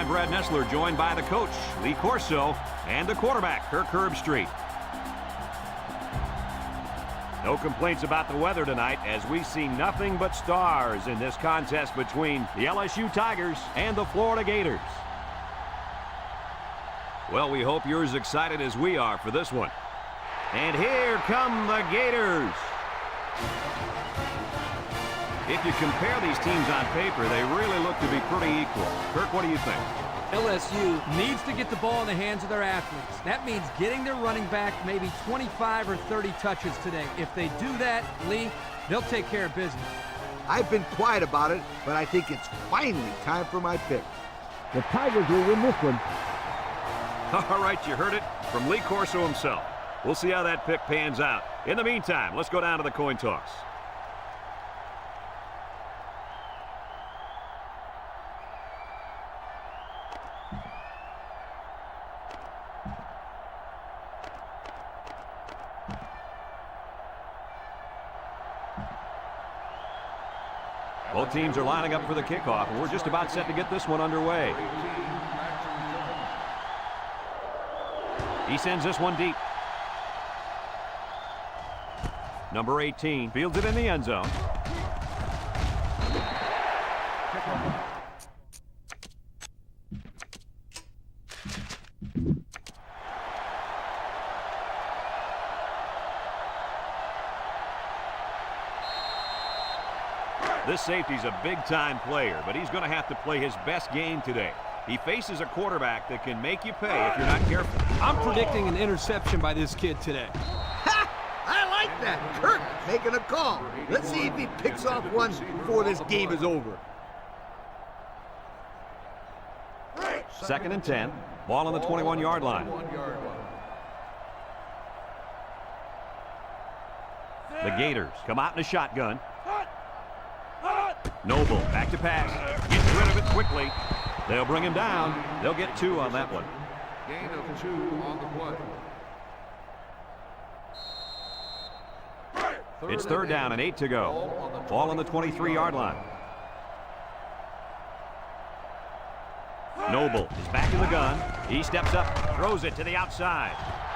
I'm Brad Nessler, joined by the coach, Lee Corso, and the quarterback, Kirk Herbstreit. No complaints about the weather tonight as we see nothing but stars in this contest between the LSU Tigers and the Florida Gators. Well, we hope you're as excited as we are for this one. And here come the Gators. If you compare these teams on paper, they really look to be pretty equal. Kirk, what do you think? LSU needs to get the ball in the hands of their athletes. That means getting their running back maybe 25 or 30 touches today. If they do that, Lee, they'll take care of business. I've been quiet about it, but I think it's finally time for my pick. The Tigers will win this one. All right, you heard it from Lee Corso himself. We'll see how that pick pans out. In the meantime, let's go down to the coin toss. Both teams are lining up for the kickoff, and we're just about set to get this one underway. He sends this one deep. Number 18 fields it in the end zone. This safety's a big-time player, but he's going to have to play his best game today. He faces a quarterback that can make you pay if you're not careful. I'm predicting an interception by this kid today. Ha! I like that. Kirk making a call. Let's see if he picks off one before this game is over. 2nd and 10. Ball on the 21-yard line. The Gators come out in a shotgun. Noble back to pass. Gets rid of it quickly. They'll bring him down. They'll get 2 on that one. Gain of 2 on the play. It's 3rd down and 8 to go. Ball on the 23-yard line. Noble is back in the gun. He steps up, throws it to the outside.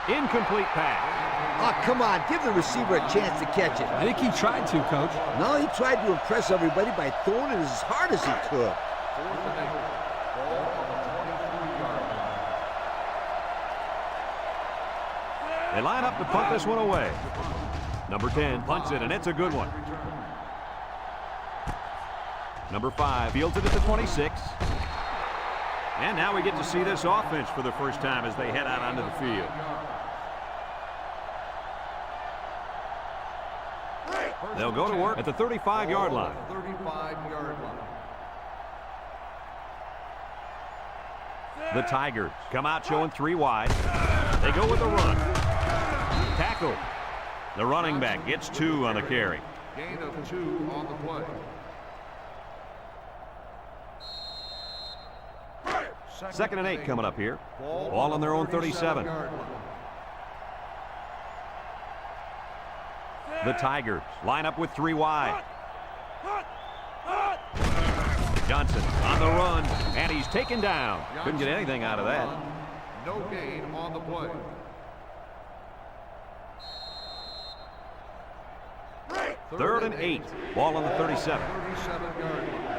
Incomplete pass. Oh, come on. Give the receiver a chance to catch it. I think he tried to, Coach. No, he tried to impress everybody by throwing it as hard as he could. They line up to punt this one away. Number 10 punts it, and it's a good one. Number 5 fields it at the 26. And now we get to see this offense for the first time as they head out onto the field. They'll go to work at the 35-yard line. 35-yard line. The Tigers come out showing 3 wide. They go with the run. Tackle. The running back gets 2 on the carry. Gain of 2 on the play. 2nd and 8 coming up here. Ball on their own 37. The Tigers line up with 3 wide. Johnson on the run, and he's taken down. Couldn't get anything out of that. No gain on the play. Third and 8. Ball on the 37. 37-yard line.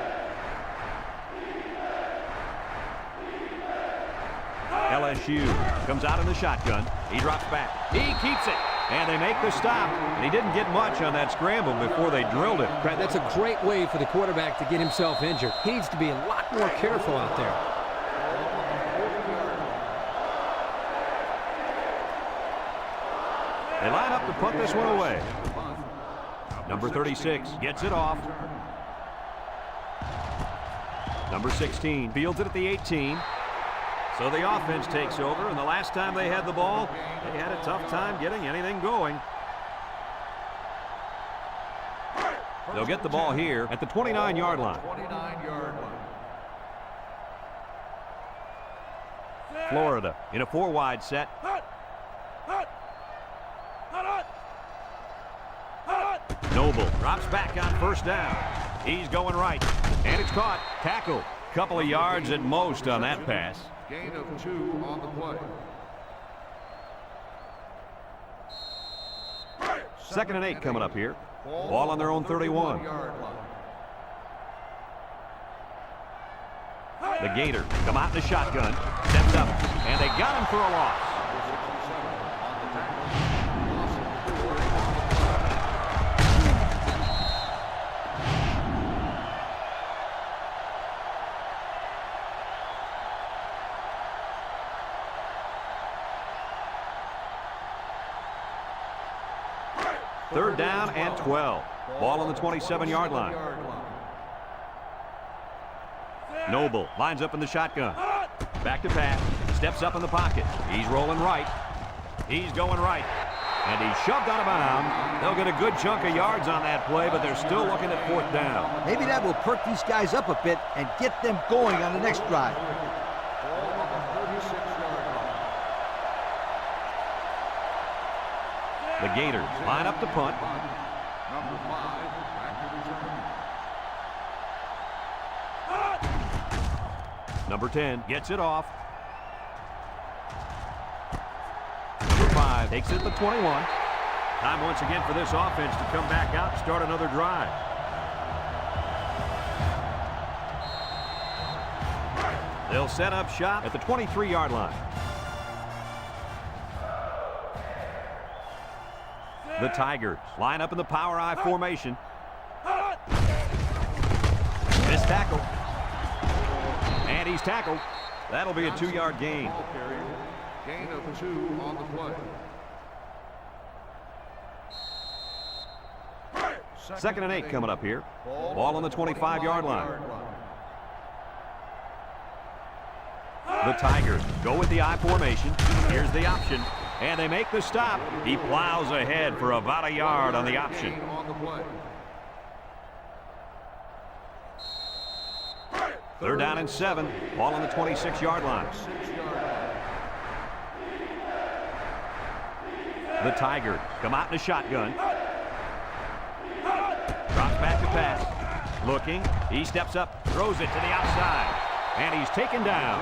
LSU comes out in the shotgun. He drops back. He keeps it. And they make the stop. And he didn't get much on that scramble before they drilled it. Brad, that's a great way for the quarterback to get himself injured. He needs to be a lot more careful out there. They line up to punt this one away. Number 36 gets it off. Number 16 fields it at the 18. So the offense takes over, and the last time they had the ball, they had a tough time getting anything going. They'll get the ball here at the 29-yard line. 29-yard line. Florida in a 4-wide set. Noble drops back on 1st down. He's going right, and it's caught. Tackle. couple of yards at most on that pass. Gain of 2 on the play. 2nd and 8 coming up here. Ball on their own 31. The Gators come out in the shotgun. Steps up, and they got him for a loss. Third down and 12. Ball on the 27-yard line. Noble lines up in the shotgun. Back to pass. Steps up in the pocket. He's rolling right. He's going right. And he's shoved out of bounds. They'll get a good chunk of yards on that play, but they're still looking at 4th down. Maybe that will perk these guys up a bit and get them going on the next drive. The Gators line up to punt. Number 5, back to return. Number 10 gets it off. Number 5 takes it to 21. Time once again for this offense to come back out and start another drive. They'll set up shop at the 23-yard line. The Tigers line up in the power I formation. Missed tackle. And he's tackled. That'll be a 2-yard gain. Gain of 2 on the play. 2nd and 8 coming up here. Ball on the 25-yard line. The Tigers go with the I formation. Here's the option. And they make the stop. He plows ahead for about a yard on the option. On the play. 3rd down and 7. Ball on the 26-yard line. The Tigers come out in a shotgun. Drops back to pass. Looking. He steps up. Throws it to the outside. And he's taken down.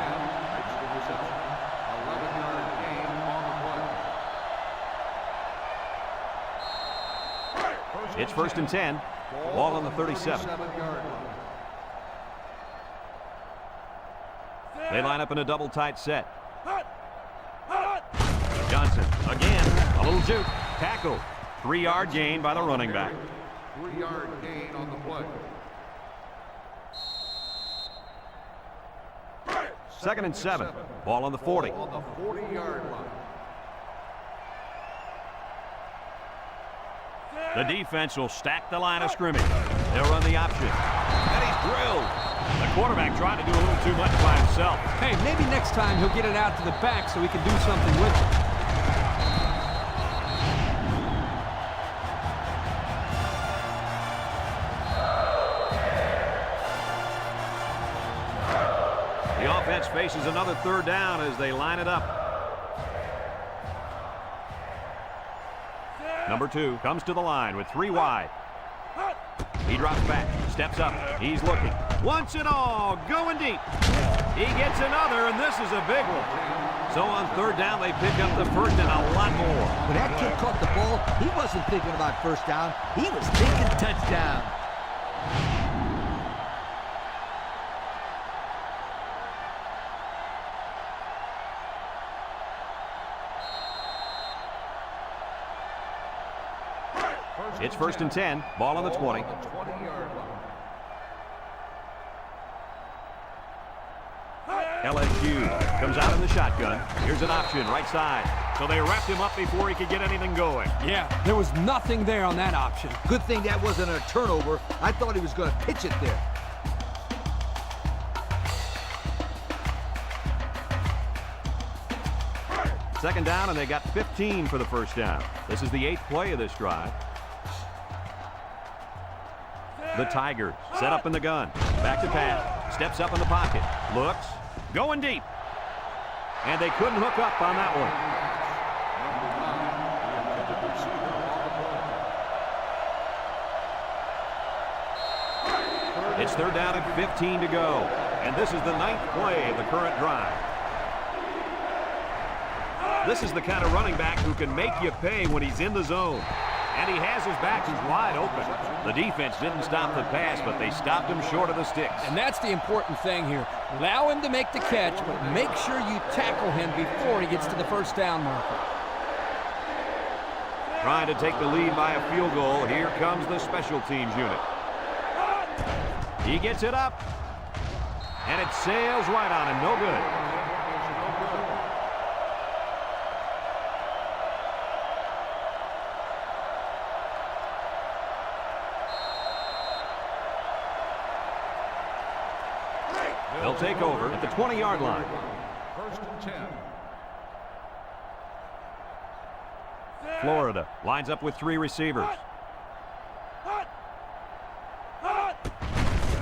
It's 1st and 10. Ball on the 37. They line up in a double tight set. Johnson again. A little juke. Tackle. 3-yard gain by the running back. 3-yard gain on the play. 2nd and 7. Ball on the 40. On the 40-yard line. The defense will stack the line of scrimmage. They'll run the option. And he's drilled. The quarterback trying to do a little too much by himself. Hey, maybe next time he'll get it out to the back so he can do something with it. The offense faces another 3rd down as they line it up. Number 2 comes to the line with 3 wide. He drops back, steps up, he's looking. Wants it all, going deep. He gets another, and this is a big one. So on 3rd down, they pick up the 1st and a lot more. When that kid caught the ball, he wasn't thinking about 1st down. He was thinking touchdown. It's 1st and 10. Ball on the 20. 20-yard line. LSU comes out in the shotgun. Here's an option, right side. So they wrapped him up before he could get anything going. Yeah, there was nothing there on that option. Good thing that wasn't a turnover. I thought he was going to pitch it there. Second down, and they got 15 for the 1st down. This is the 8th play of this drive. The Tigers set up in the gun. Back to pass. Steps up in the pocket. Looks. Going deep. And they couldn't hook up on that one. It's 3rd down and 15 to go. And this is the 9th play of the current drive. This is the kind of running back who can make you pay when he's in the zone. And he has his back. He's wide open. The defense didn't stop the pass, but they stopped him short of the sticks. And that's the important thing here. Allow him to make the catch, but make sure you tackle him before he gets to the first down marker. Trying to take the lead by a field goal. Here comes the special teams unit. He gets it up. And it sails right on him. No good. They'll take over at the 20-yard line. 1st and 10. Florida lines up with 3 receivers.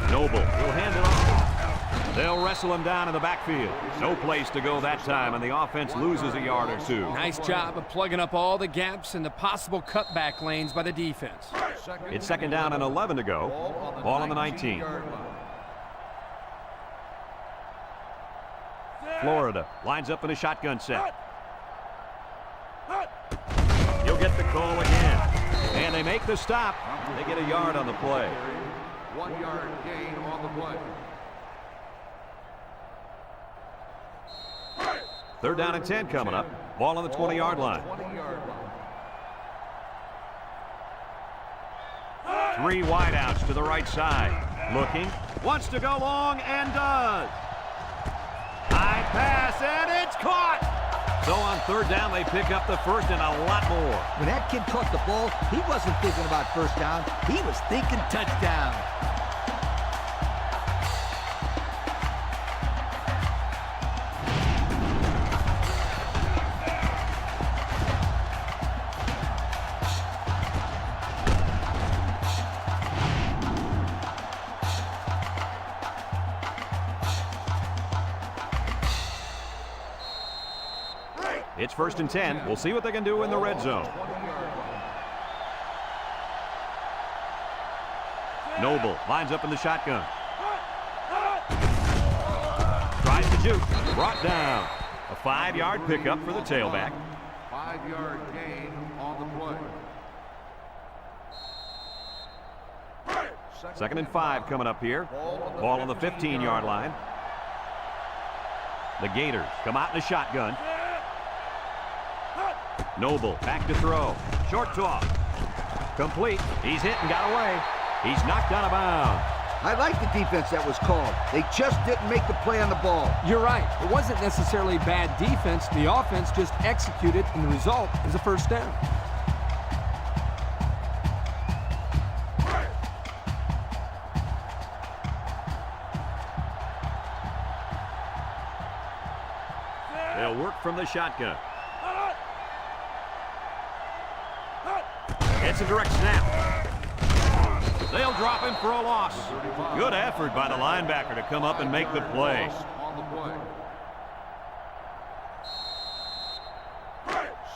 Noble will hand it off. They'll wrestle him down in the backfield. No place to go that time, and the offense loses a yard or 2. Nice job of plugging up all the gaps and the possible cutback lanes by the defense. It's 2nd down and 11 to go. Ball on the 19. Florida lines up in a shotgun set. He'll get the call again. And they make the stop. They get a yard on the play. 1-yard gain on the play. 3rd down and 10 coming up. Ball on the 20-yard line. 20-yard line. 3 wideouts to the right side. Looking. Wants to go long and does. High pass, and it's caught. So on 3rd down, they pick up the first and a lot more. When that kid caught the ball, he wasn't thinking about first down. He was thinking touchdown. It's 1st and 10. We'll see what they can do in the red zone. Noble lines up in the shotgun. Tries to juke. Brought down. A 5-yard pickup for the tailback. 5-yard gain on the play. 2nd and 5 coming up here. Ball on the 15-yard line. The Gators come out in the shotgun. Noble back to throw. Short toss. Complete. He's hit and got away. He's knocked out of bounds. I like the defense that was called. They just didn't make the play on the ball. You're right. It wasn't necessarily bad defense. The offense just executed, and the result is a first down. They'll work from the shotgun. It's a direct snap. They'll drop him for a loss. Good effort by the linebacker to come up and make the play.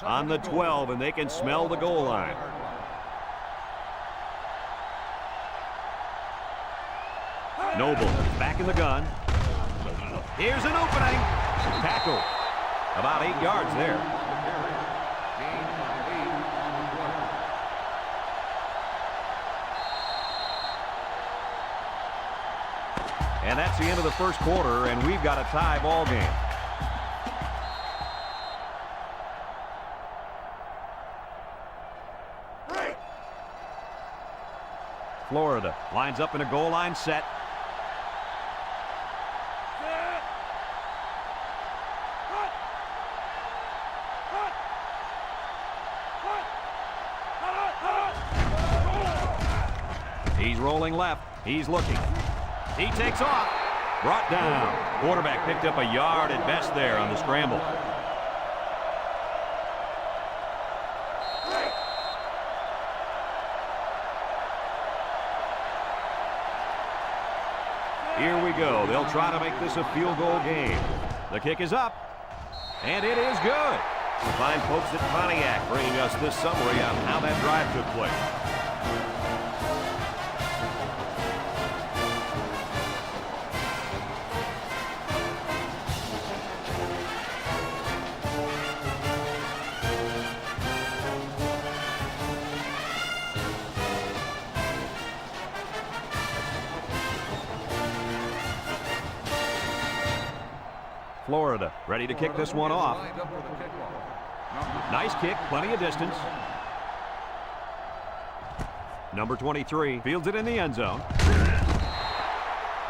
On the 12, and they can smell the goal line. Noble back in the gun. Here's an opening. Tackle. About 8 yards there. And that's the end of the first quarter, and we've got a tie ball game. Florida lines up in a goal line set. He's rolling left. He's looking. He takes off. Brought down. Quarterback picked up a yard at best there on the scramble. Here we go. They'll try to make this a field goal game. The kick is up. And it is good. Fine folks at Pontiac bringing us this summary on how that drive took place. Florida ready to kick this one off. Lined up for the kickoff. Nice kick, plenty of distance. Number 23 fields it in the end zone.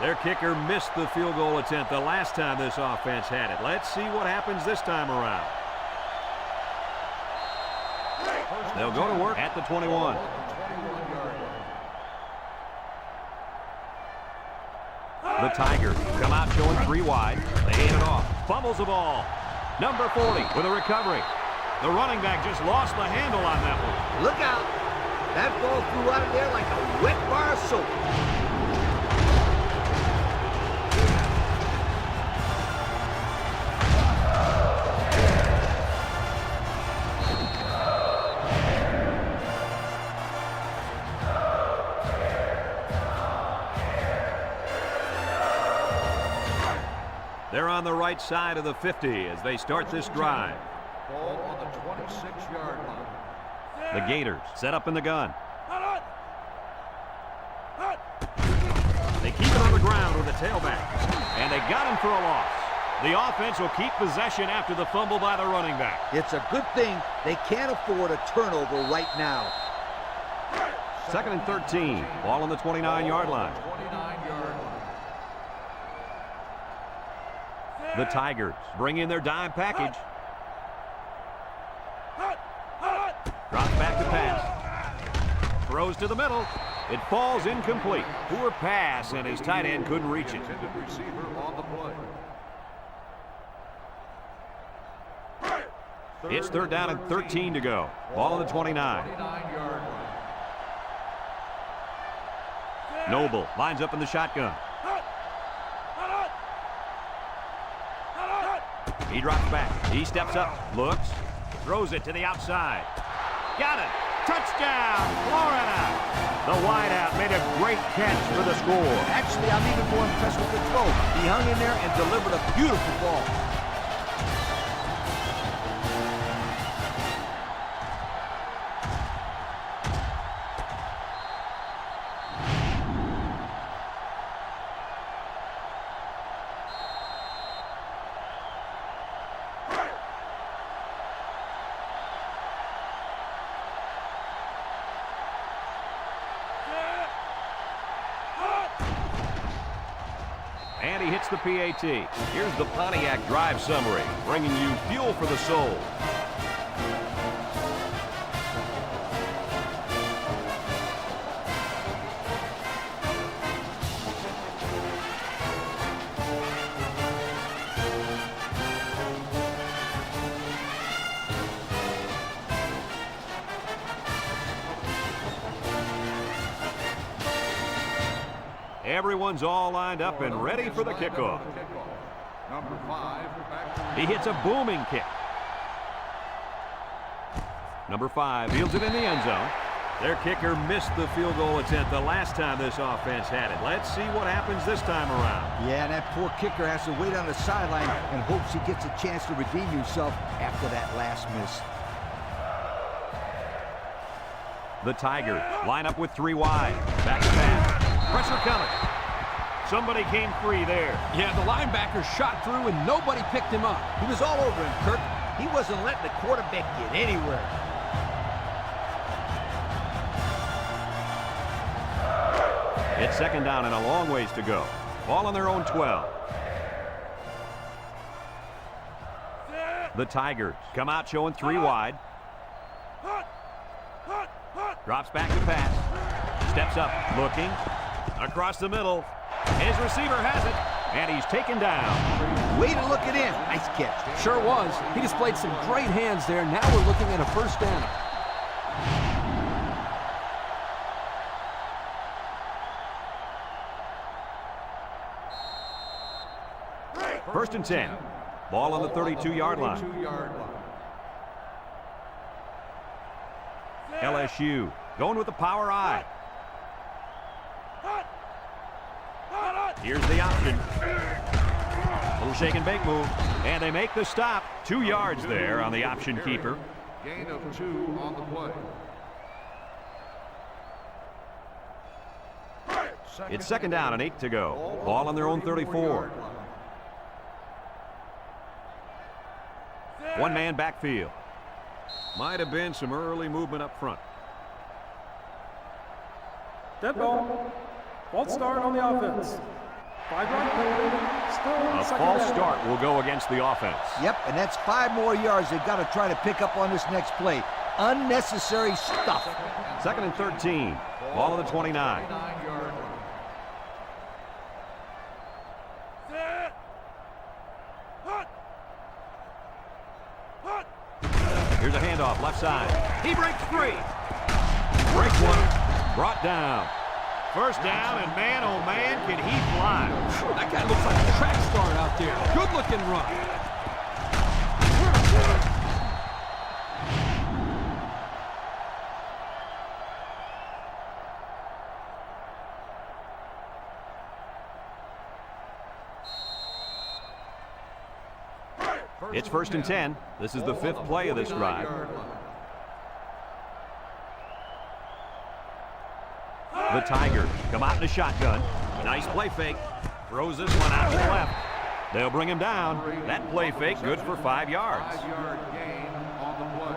Their kicker missed the field goal attempt the last time this offense had it. Let's see what happens this time around. They'll go to work at the 21. The Tigers come out showing 3 wide. They hand it off. Fumbles the ball. Number 40 with a recovery. The running back just lost the handle on that one. Look out. That ball flew out of there like a wet bar of soap. They're on the right side of the 50 as they start this drive. Ball on the 26-yard line. The Gators set up in the gun. They keep it on the ground with the tailback. And they got him for a loss. The offense will keep possession after the fumble by the running back. It's a good thing they can't afford a turnover right now. 2nd and 13. Ball on the 29-yard line. 29-yard line. The Tigers bring in their dime package. Drops back to pass. Throws to the middle. It falls incomplete. Poor pass, and his tight end couldn't reach it. Intended receiver on the play. It's 3rd down and 13 to go. Ball on the 29. 29-yard line. Noble lines up in the shotgun. He drops back. He steps up, looks, throws it to the outside. Got it. Touchdown, Florida. The wideout made a great catch for the score. Actually, I'm even more impressed with the throw. He hung in there and delivered a beautiful ball. And he hits the PAT. Here's the Pontiac drive summary, bringing you fuel for the soul. Everyone's all lined up and ready for the kickoff. Number 5, back to He hits a booming kick. Number 5 fields it in the end zone. Their kicker missed the field goal attempt the last time this offense had it. Let's see what happens this time around. Yeah, and that poor kicker has to wait on the sideline and hopes he gets a chance to redeem himself after that last miss. The Tigers line up with 3 wide. Back to pass. Pressure coming. Somebody came free there. Yeah, the linebacker shot through and nobody picked him up. He was all over him, Kirk. He wasn't letting the quarterback get anywhere. It's 2nd down and a long ways to go. Ball on their own 12. The Tigers come out showing 3 wide. Drops back to pass. Steps up, looking. Across the middle. His receiver has it, and he's taken down. Way to look it in. Nice catch. Sure was. He displayed some great hands there. Now we're looking at a 1st down. First and 10. Ball on the 32-yard line. 32-yard line. LSU going with the power I. Here's the option. Little shake and bake move. And they make the stop. 2 yards there on the option keeper. Gain of 2 on the play. It's 2nd down and 8 to go. Ball on their own 34. One-man backfield. Might have been some early movement up front. Dead ball. False start on the offense. 5-yard penalty. Still A second false down. start will go against the offense. Yep, and that's 5 more yards they've got to try to pick up on this next play. Unnecessary stuff. Second and 13. Ball on the 29. 9-yard line. Here's a handoff, left side. He breaks free. Breaks one. Brought down. First down, and man, oh man, can he fly. That guy looks like a track star out there. Good-looking run. It's first and 10. This is the 5th play of this drive. The Tigers come out in a shotgun. Nice play fake. Throws this one out to the left. They'll bring him down. That play fake good for 5 yards. 5-yard gain on the play.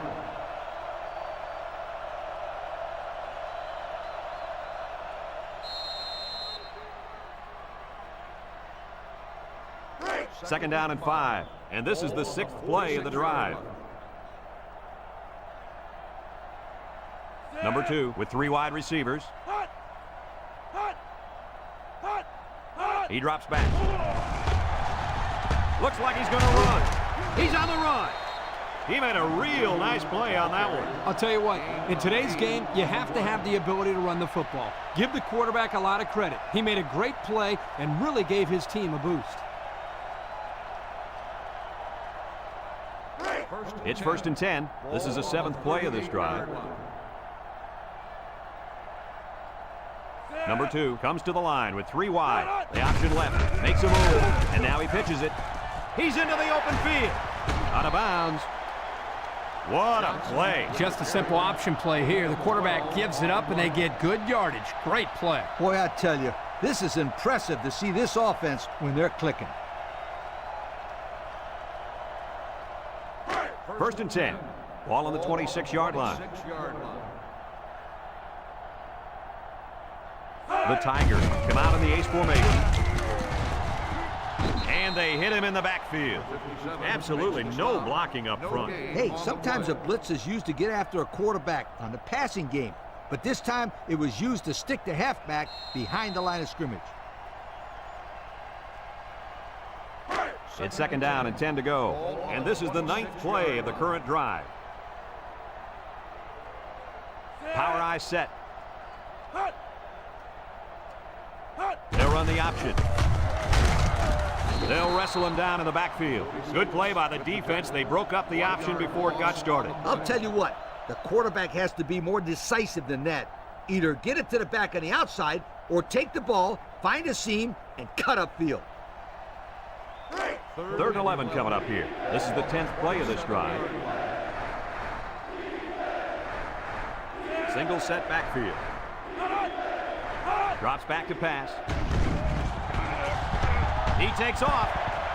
Second down and 5. And this is the 6th play of the drive. Number 2 with 3 wide receivers. He drops back. Looks like he's going to run. He's on the run. He made a real nice play on that one. I'll tell you what, in today's game, you have to have the ability to run the football. Give the quarterback a lot of credit. He made a great play and really gave his team a boost. It's first and 10. This is the 7th play of this drive. Number 2 comes to the line with 3 wide. The option left, makes a move, and now he pitches it. He's into the open field. Out of bounds. What a play. Just a simple option play here. The quarterback gives it up and they get good yardage. Great play. Boy, I tell you, this is impressive to see this offense when they're clicking. First and 10. Ball on the 26-yard line. 6-yard line. The Tigers come out in the ace formation. And they hit him in the backfield. Absolutely no blocking up front. Hey, sometimes a blitz is used to get after a quarterback on the passing game, but this time it was used to stick the halfback behind the line of scrimmage. It's second down and 10 to go. And this is the 9th play of the current drive. Power eye set. They'll run the option. They'll wrestle him down in the backfield. Good play by the defense. They broke up the option before it got started. I'll tell you what, the quarterback has to be more decisive than that. Either get it to the back on the outside or take the ball, find a seam, and cut upfield. Third and 11 coming up here. This is the 10th play of this drive. Single set backfield. Drops back to pass. He takes off,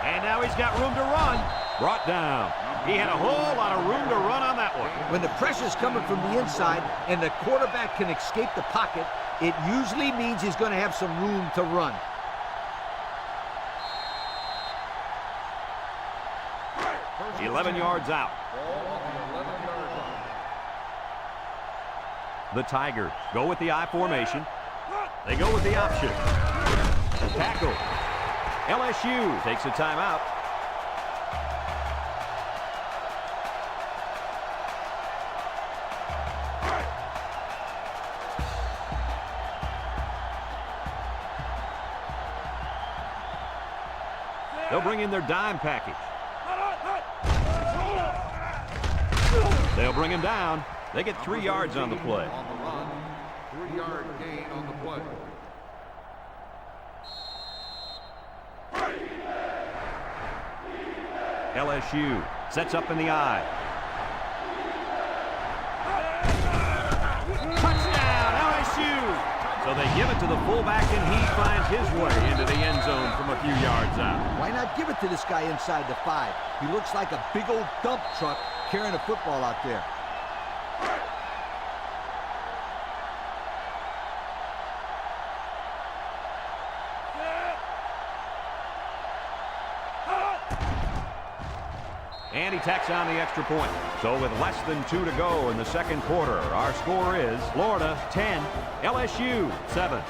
and now he's got room to run. Brought down. He had a whole lot of room to run on that one. When the pressure's coming from the inside and the quarterback can escape the pocket, it usually means he's going to have some room to run. First 11 yards out. Ball on the 11-yard line. The Tigers go with the I formation. They go with the option. Tackle. LSU takes a timeout. They'll bring in their dime package. They'll bring him down. They get 3 yards on the play. On the run. 3-yard gain on the play. LSU sets up in the I. Touchdown, LSU! So they give it to the fullback, and he finds his way into the end zone from a few yards out. Why not give it to this guy inside the 5? He looks like a big old dump truck carrying a football out there. And he tacks on the extra point. So with less than 2 to go in the second quarter, our score is Florida 10, LSU 7.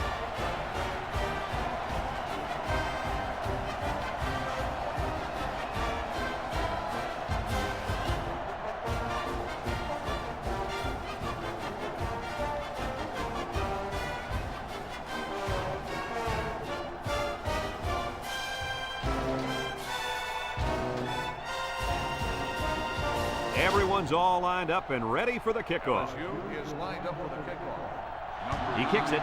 Everyone's all lined up and ready for the kickoff. LSU is lined up for the kickoff. He kicks it.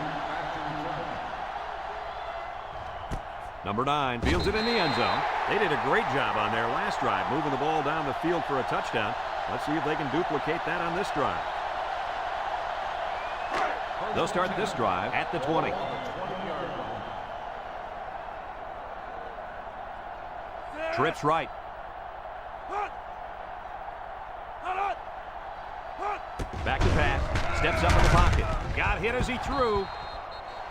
Number 9 fields it in the end zone. They did a great job on their last drive, moving the ball down the field for a touchdown. Let's see if they can duplicate that on this drive. They'll start this drive at the 20. Trips right. Back to pass. Steps up in the pocket. Got hit as he threw.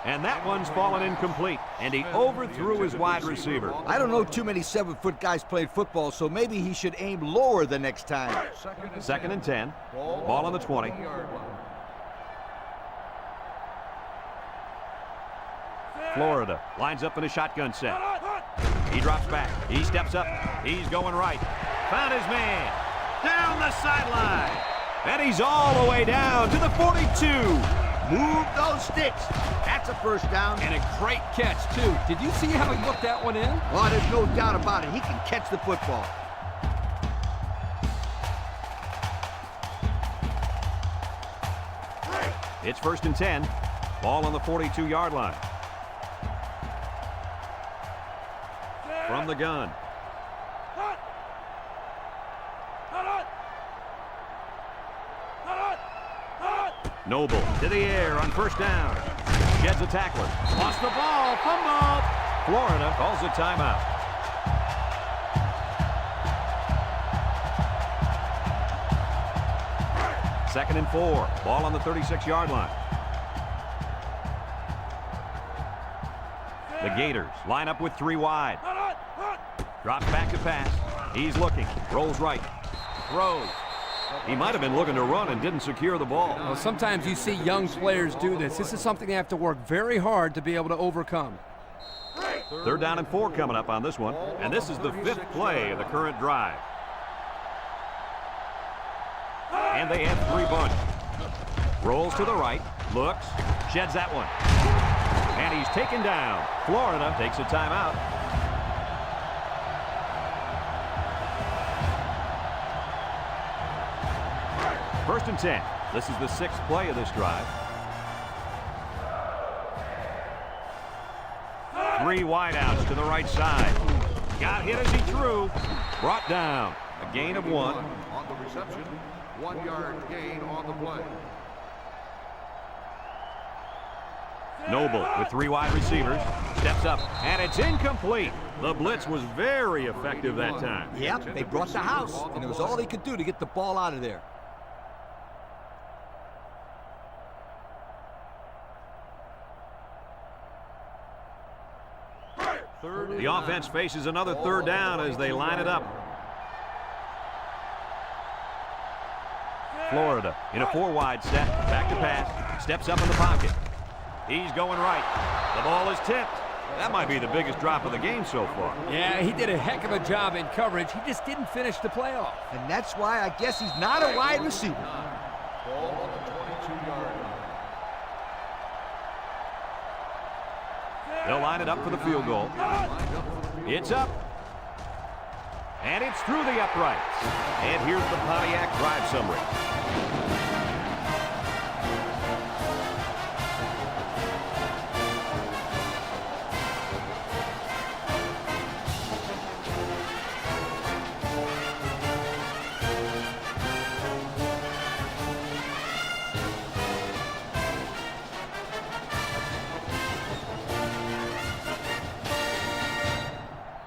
And that one's fallen incomplete. And he overthrew his wide receiver. I don't know too many 7-foot guys playing football, so maybe he should aim lower the next time. Second and 10. Ball on the 20. Florida lines up in a shotgun set. He drops back. He steps up. He's going right. Found his man. Down the sideline. And he's all the way down to the 42. Move those sticks. That's a first down. And a great catch, too. Did you see how he looked that one in? Oh, there's no doubt about it. He can catch the football. It's first and 10. Ball on the 42-yard line. From the gun. Noble to the air on first down. Sheds a tackler. Lost the ball. Fumble. Florida calls a timeout. Second and 4. Ball on the 36-yard line. The Gators line up with 3 wide. Drops back to pass. He's looking. Rolls right. Throws. He might have been looking to run and didn't secure the ball. Well, sometimes you see young players do this. This is something they have to work very hard to be able to overcome. Third down and 4 coming up on this one. And this is the 5th play of the current drive. And they have 3 bunch. Rolls to the right. Looks. Sheds that one. And he's taken down. Florida takes a timeout. First and 10. This is the 6th play of this drive. 3 wideouts to the right side. Got hit as he threw. Brought down. A gain of 1. On the reception, 1-yard gain on the play. Noble with 3 wide receivers. Steps up, and it's incomplete. The blitz was very effective that time. Yep, they brought the house, and it was all they could do to get the ball out of there. The offense faces another third down as they line it up. Florida in a 4-wide set. Back to pass. Steps up in the pocket. He's going right. The ball is tipped. That might be the biggest drop of the game so far. Yeah, he did a heck of a job in coverage. He just didn't finish the play off. And that's why I guess he's not a wide receiver. Ball on the 22-yard line. They'll line it up for the field goal. It's up. And it's through the uprights. And here's the Pontiac drive summary.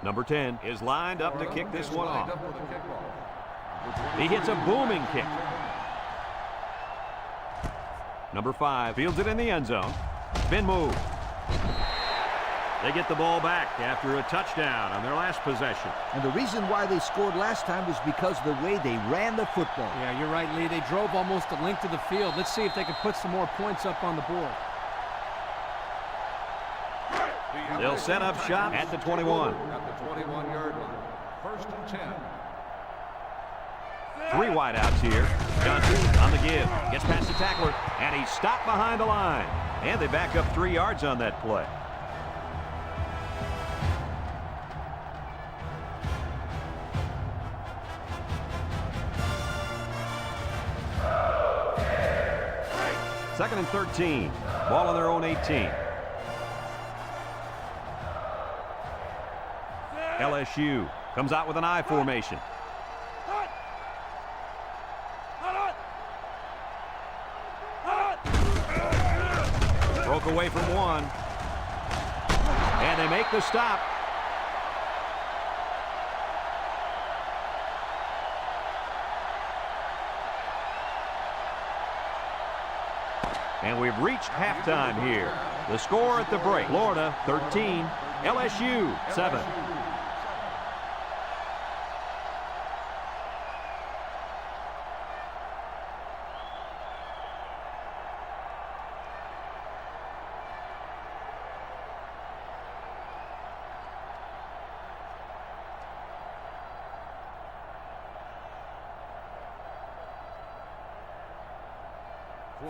Number 10 is lined up to kick this one off. Lined up with a kickoff. He hits a booming kick. Number 5 fields it in the end zone. Spin move. They get the ball back after a touchdown on their last possession. And the reason why they scored last time was because of the way they ran the football. Yeah, you're right, Lee. They drove almost a length of the field. Let's see if they can put some more points up on the board. They'll set up shop at the 21. At the 21-yard line. First and 10. 3 wideouts here. Johnson on the give. Gets past the tackler, and he's stopped behind the line. And they back up 3 yards on that play. Second and 13. Ball on their own 18. LSU comes out with an I formation. Broke away from one. And they make the stop. And we've reached halftime here. The score at the break, Florida 13, LSU 7.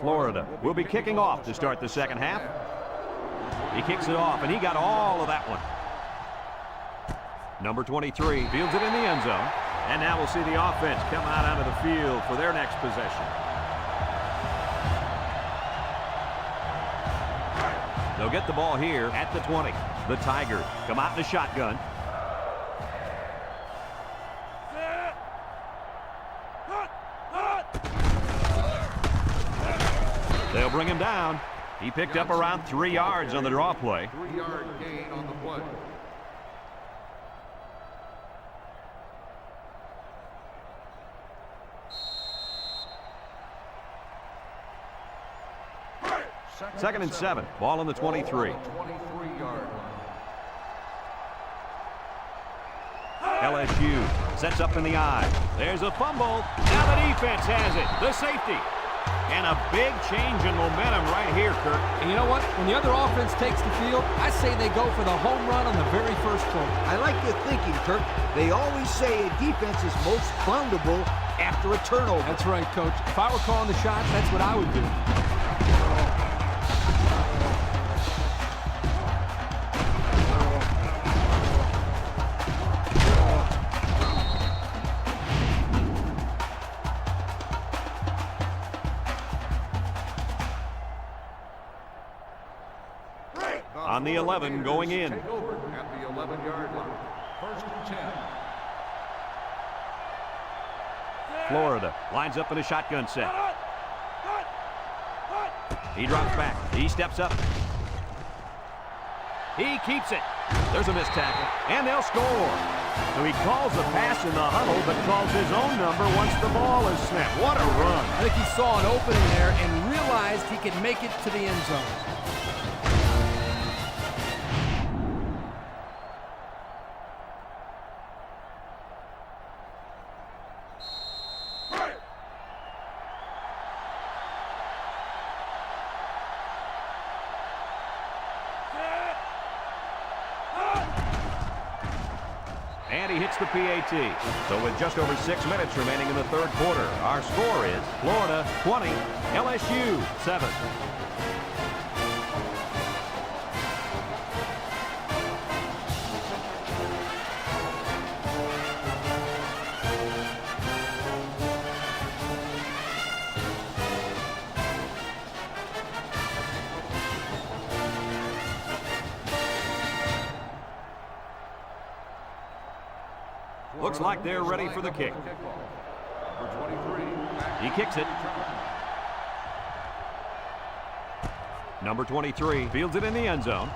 Florida will be kicking off to start the second half. He kicks it off, and he got all of that one. Number 23 fields it in the end zone. And now we'll see the offense come out onto the field for their next possession. They'll get the ball here at the 20. The Tigers come out in the shotgun. They'll bring him down. He picked up around 3 yards on the draw play. 3-yard gain on the play. Second and 7. Ball on the 23. 23-yard line. LSU sets up in the I. There's a fumble. Now the defense has it. The safety. And a big change in momentum right here, Kirk. And you know what? When the other offense takes the field, I say they go for the home run on the very first play. I like your thinking, Kirk. They always say a defense is most vulnerable after a turnover. That's right, Coach. If I were calling the shots, that's what I would do. On the 11 going in. Take over at the 11-yard line. First and 10. Florida lines up in a shotgun set. He drops back. He steps up. He keeps it. There's a missed tackle, and they'll score. So he calls the pass in the huddle, but calls his own number once the ball is snapped. What a run. I think he saw an opening there and realized he could make it to the end zone. And he hits the PAT. So with just over 6 minutes remaining in the third quarter, our score is Florida 20, LSU 7. Looks like they're ready for the kick. He kicks it. Number 23 fields it in the end zone.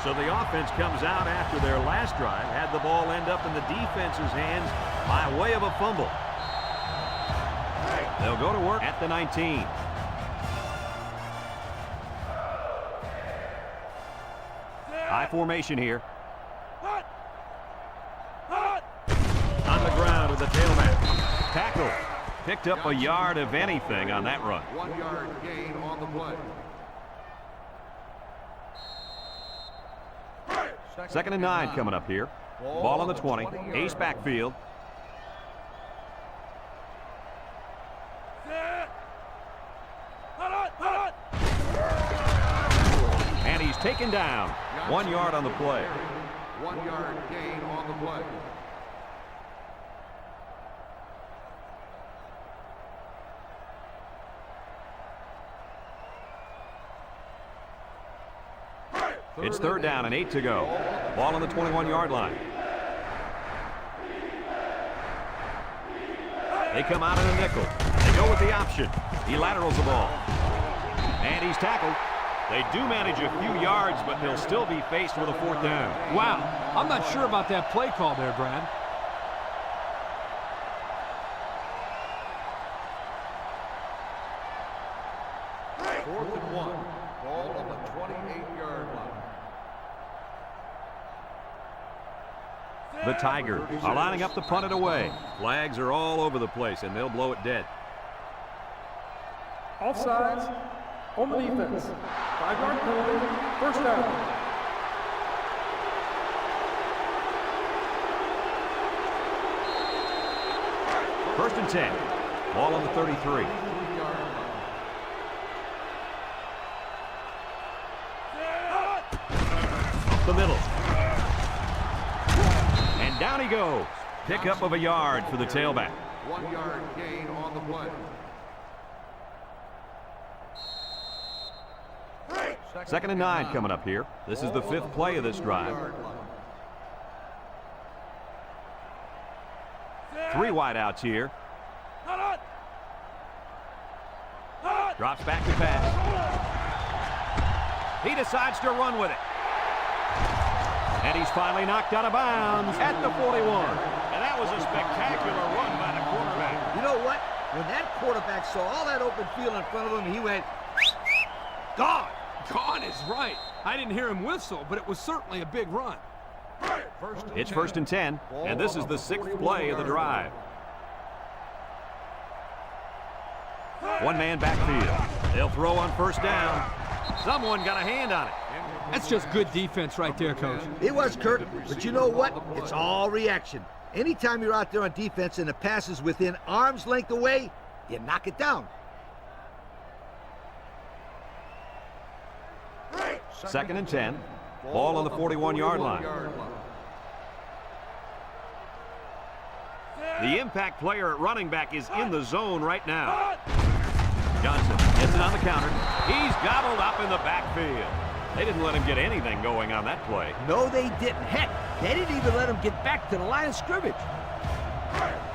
So the offense comes out after their last drive, had the ball end up in the defense's hands by way of a fumble. They'll go to work at the 19. High formation here. On the ground with the tailback. Tackle. Picked up a yard of anything on that run. 1 yard gain on the play. Second and 9 coming up here. Ball on the 20. Ace backfield. And he's taken down. 1 yard on the play. 1 yard gain on the play. It's third down and 8 to go. Ball on the 21-yard line. They come out in a nickel. They go with the option. He laterals the ball. And he's tackled. They do manage a few yards, but they'll still be faced with a fourth down. Wow, I'm not sure about that play call there, Brad. Fourth and 1. Ball on the 28-yard line. The Tigers are lining up to punt it away. Flags are all over the place, and they'll blow it dead. Offsides on the defense. 5-yard penalty. First down. First and 10. Ball on the 33. Up the middle. And down he goes. Pickup of a yard for the tailback. 1 yard gain on the play. Second and 9 coming up here. This is the 5th play of this drive. 3 wide outs here. Drops back to pass. He decides to run with it. And he's finally knocked out of bounds at the 41. And that was a spectacular run by the quarterback. You know what? When that quarterback saw all that open field in front of him, he went, gone. Gone is right. I didn't hear him whistle, but it was certainly a big run. It's first and 10, and this is the 6th play of the drive. One man backfield. They'll throw on first down. Someone got a hand on it. That's just good defense right there, Coach. It was, Kurt, but you know what? It's all reaction. Anytime you're out there on defense and the pass is within arm's length away, you knock it down. Second and 10. Ball on the 41-yard line. The impact player at running back is in the zone right now. Johnson gets it on the counter. He's gobbled up in the backfield. They didn't let him get anything going on that play. No, they didn't. Heck, they didn't even let him get back to the line of scrimmage.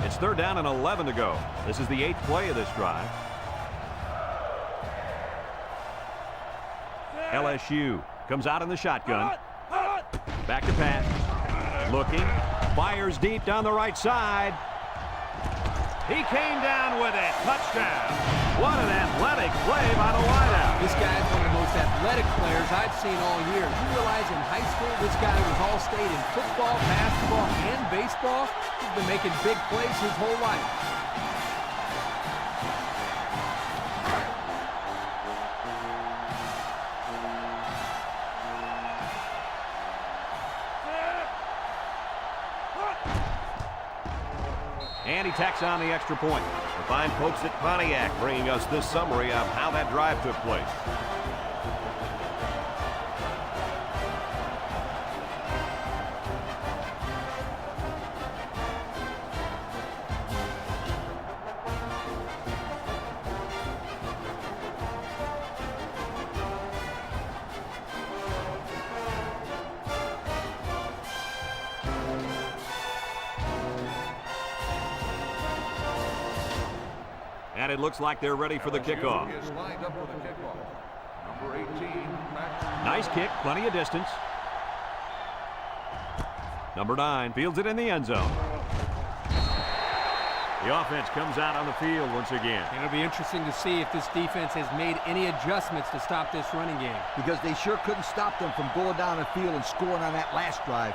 It's third down and 11 to go. This is the 8th play of this drive. LSU comes out in the shotgun. Back to pass. Looking. Fires deep down the right side. He came down with it. Touchdown. What an athletic play by the wideout. This guy's one of the most athletic players I've seen all year. You realize in high school, this guy was all-state in football, basketball, and baseball. He's been making big plays his whole life. And he tacks on the extra point. The fine folks at Pontiac bringing us this summary of how that drive took place. And it looks like they're ready for the kickoff. Is lined up for the kickoff. Number 18, back. Nice kick, plenty of distance. Number 9 fields it in the end zone. The offense comes out on the field once again. It'll be interesting to see if this defense has made any adjustments to stop this running game. Because they sure couldn't stop them from going down the field and scoring on that last drive.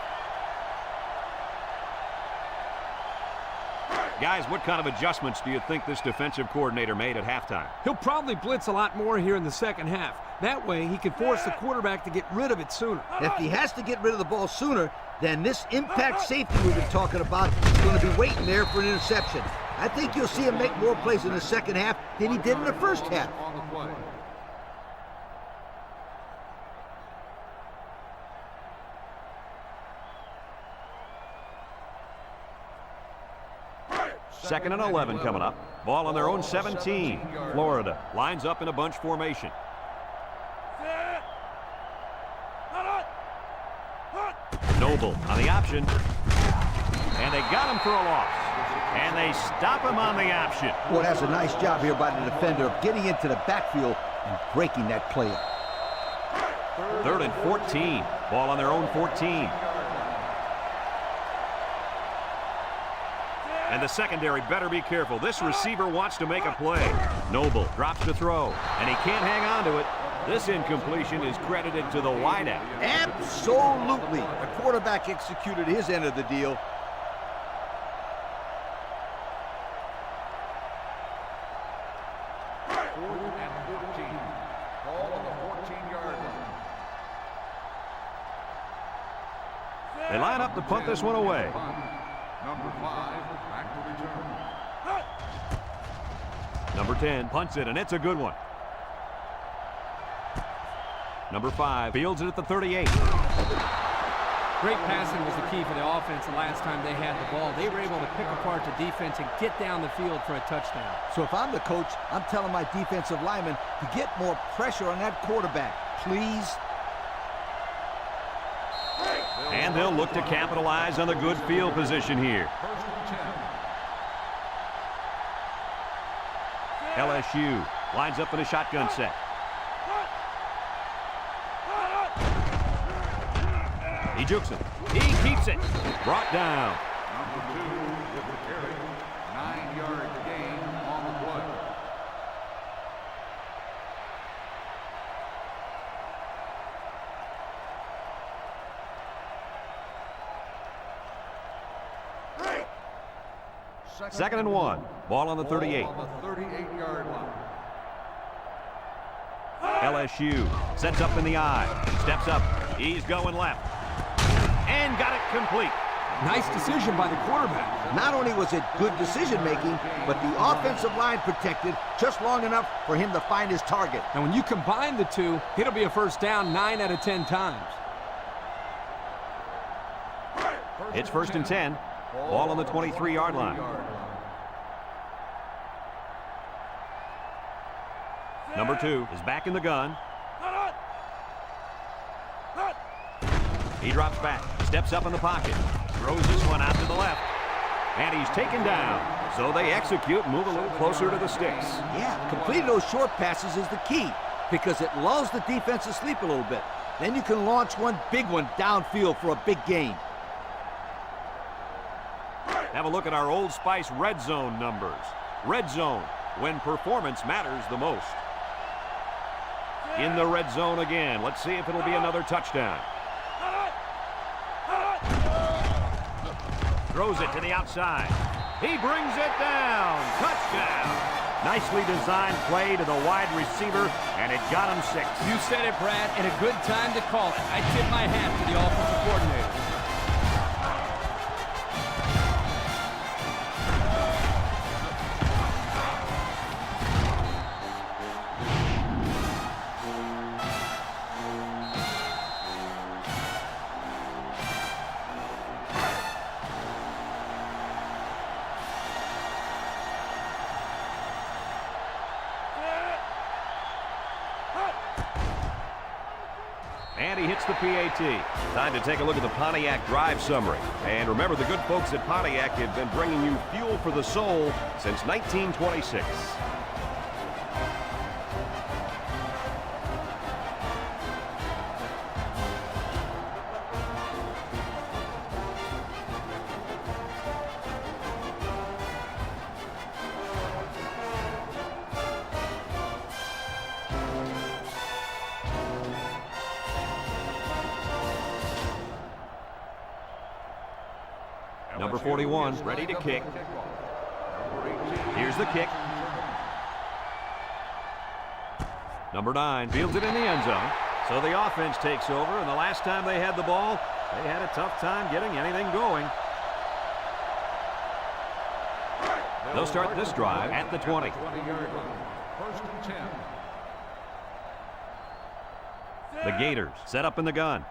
Guys, what kind of adjustments do you think this defensive coordinator made at halftime? He'll probably blitz a lot more here in the second half. That way, he can force the quarterback to get rid of it sooner. If he has to get rid of the ball sooner, then this impact safety we've been talking about is going to be waiting there for an interception. I think you'll see him make more plays in the second half than he did in the first half. On the play. Second and 11 coming up. Ball on their own 17. Florida lines up in a bunch formation. Noble on the option. And they got him for a loss. And they stop him on the option. Boy, that's a nice job here by the defender of getting into the backfield and breaking that play up. Third and 14. Ball on their own 14. And the secondary better be careful. This receiver wants to make a play. Noble drops to throw, and he can't hang on to it. This incompletion is credited to the wideout. Absolutely. The quarterback executed his end of the deal. Fourth and 14. Ball on the 14-yard line. They line up to punt this one away. Number 5, back to return. Number 10 punts it, and it's a good one. Number 5 fields it at the 38. Great passing was the key for the offense the last time they had the ball. They were able to pick apart the defense and get down the field for a touchdown. So if I'm the coach, I'm telling my defensive linemen to get more pressure on that quarterback, please. And they'll look to capitalize on the good field position here. First and 10. LSU lines up in a shotgun set. He jukes it. He keeps it. Brought down. Number 2 with the carry. 9-yard gain on the play. Second and 1. Ball on the 38. Ball on the 38-yard line. LSU sets up in the eye. Steps up. He's going left. And got it complete. Nice decision by the quarterback. Not only was it good decision-making, but the offensive line protected just long enough for him to find his target. And when you combine the two, it'll be a first down 9 out of 10 times. It's first and 10. Ball on the 23-yard line. Number 2 is back in the gun. He drops back, steps up in the pocket, throws this one out to the left, and he's taken down. So they execute, move a little closer to the sticks. Yeah, completing those short passes is the key because it lulls the defense to sleep a little bit. Then you can launch one big one downfield for a big gain. Have a look at our Old Spice red zone numbers. Red zone, when performance matters the most. In the red zone again. Let's see if it'll be another touchdown. Throws it to the outside. He brings it down. Touchdown. Nicely designed play to the wide receiver, and it got him 6. You said it, Brad, and a good time to call it. I tip my hat to the offensive coordinator. And he hits the PAT. Time to take a look at the Pontiac drive summary. And remember, the good folks at Pontiac have been bringing you fuel for the soul since 1926. Number 41 ready to kick. Here's the kick. Number 9 fields it in the end zone. So the offense takes over, and the last time they had the ball, they had a tough time getting anything going. They'll start this drive at the 20. 20-yard line. First and 10. The Gators set up in the gun.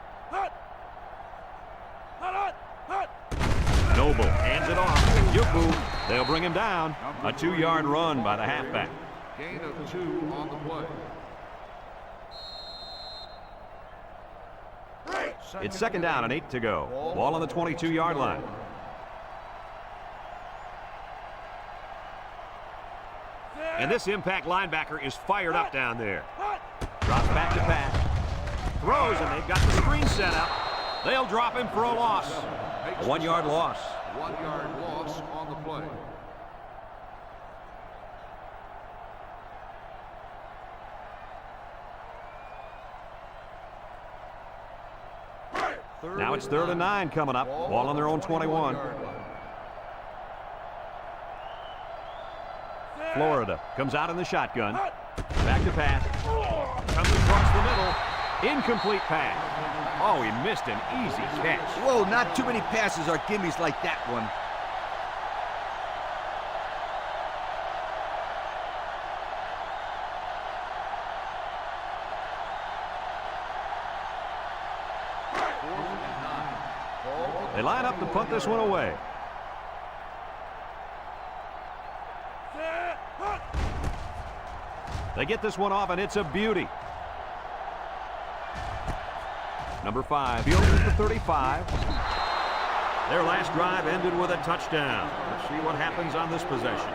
Noble hands it off. Yuku. They'll bring him down. A 2-yard run by the halfback. Gain of 2 on the play. It's second down and 8 to go. Ball on the 22-yard line. And this impact linebacker is fired up down there. Drops back to pass. Throws, and they've got the screen set up. They'll drop him for a loss. A 1-yard loss. 1-yard loss on the play. Now it's 3rd and 9 coming up. Ball on their own 21. Florida comes out in the shotgun. Back to pass. Comes across the middle. Incomplete pass. Oh, he missed an easy catch. Whoa, not too many passes are gimmies like that one. They line up to punt this one away. They get this one off, and it's a beauty. Number 5 fields at the 35. Their last drive ended with a touchdown. Let's see what happens on this possession.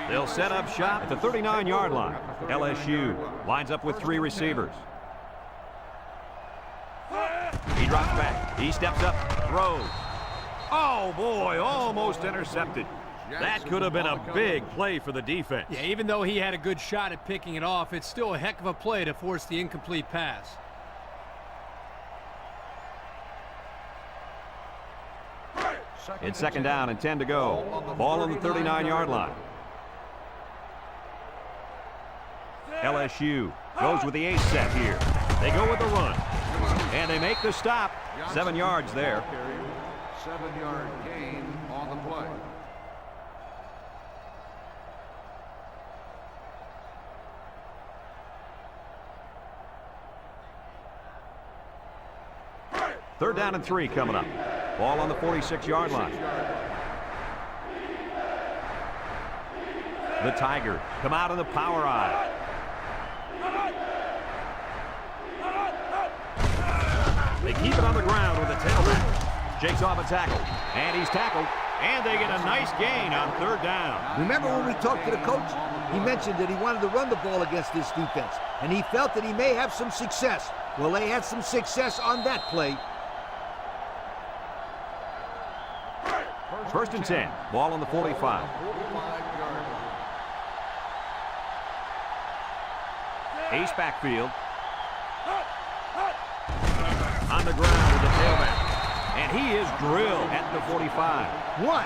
They'll set up shop at the 39-yard line. LSU lines up with 3 receivers. He drops back. He steps up, throws. Oh, boy, almost intercepted. That could have been a big play for the defense. Yeah, even though he had a good shot at picking it off, it's still a heck of a play to force the incomplete pass. It's second down and 10 to go. Ball on the 39-yard line. LSU goes with the ace set here. They go with the run. And they make the stop. 7 yards there. 7-yard gain on the play. Third down and 3 coming up. Ball on the 46-yard line. The Tigers come out in the power eye. They keep it on the ground with the tailback. Shakes off a tackle, and he's tackled, and they get a nice gain on 3rd down. Remember when we talked to the coach? He mentioned that he wanted to run the ball against this defense, and he felt that he may have some success. Well, they had some success on that play. First and 10. Ball on the 45. Ace backfield. On the ground with the tailback. And he is drilled at the 45. 1,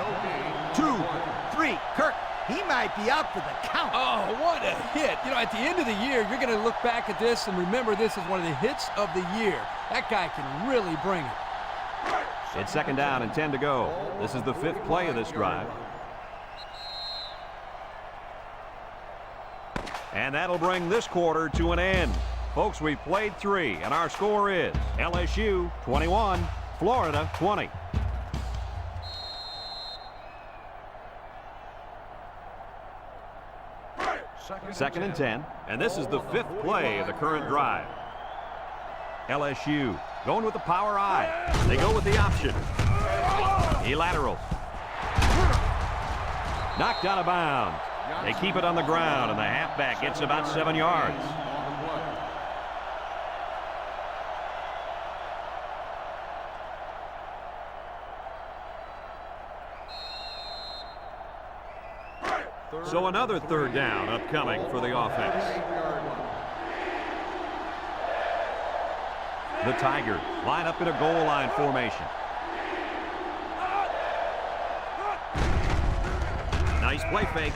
2, 3. Kirk, he might be out for the count. Oh, what a hit. You know, at the end of the year, you're going to look back at this and remember this is one of the hits of the year. That guy can really bring it. It's second down and 10 to go. This is the 5th play of this drive. And that'll bring this quarter to an end. Folks, we played 3, and our score is LSU 21, Florida 20. Second and 10, and this is the 5th play of the current drive. LSU going with the power eye. They go with the option. He laterals. Knocked out of bounds. They keep it on the ground, and the halfback gets about 7 yards. So another third down upcoming for the offense. The Tigers line up in a goal line formation. Nice play fake.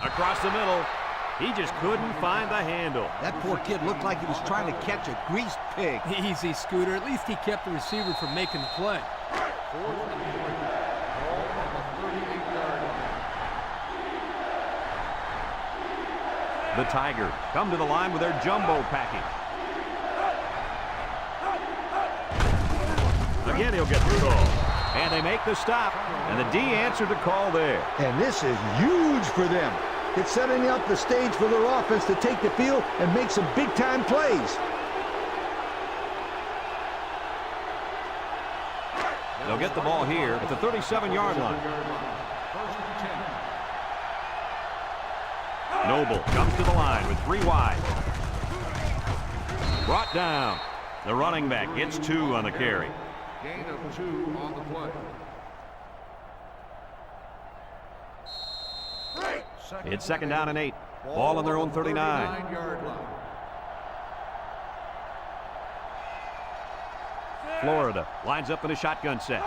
Across the middle. He just couldn't find the handle. That poor kid looked like he was trying to catch a greased pig. Easy, Scooter. At least he kept the receiver from making the play. The Tigers come to the line with their jumbo package. Again, he'll get the call. And they make the stop. And the D answered the call there. And this is huge for them. It's setting up the stage for their offense to take the field and make some big-time plays. They'll get the ball here at the 37-yard line. Noble comes to the line with 3 wide. Brought down. The running back gets 2 on the carry. Gain of 2 on the play. It's 2nd down and 8. Ball on their own 39. 39-yard line. Florida lines up in a shotgun set.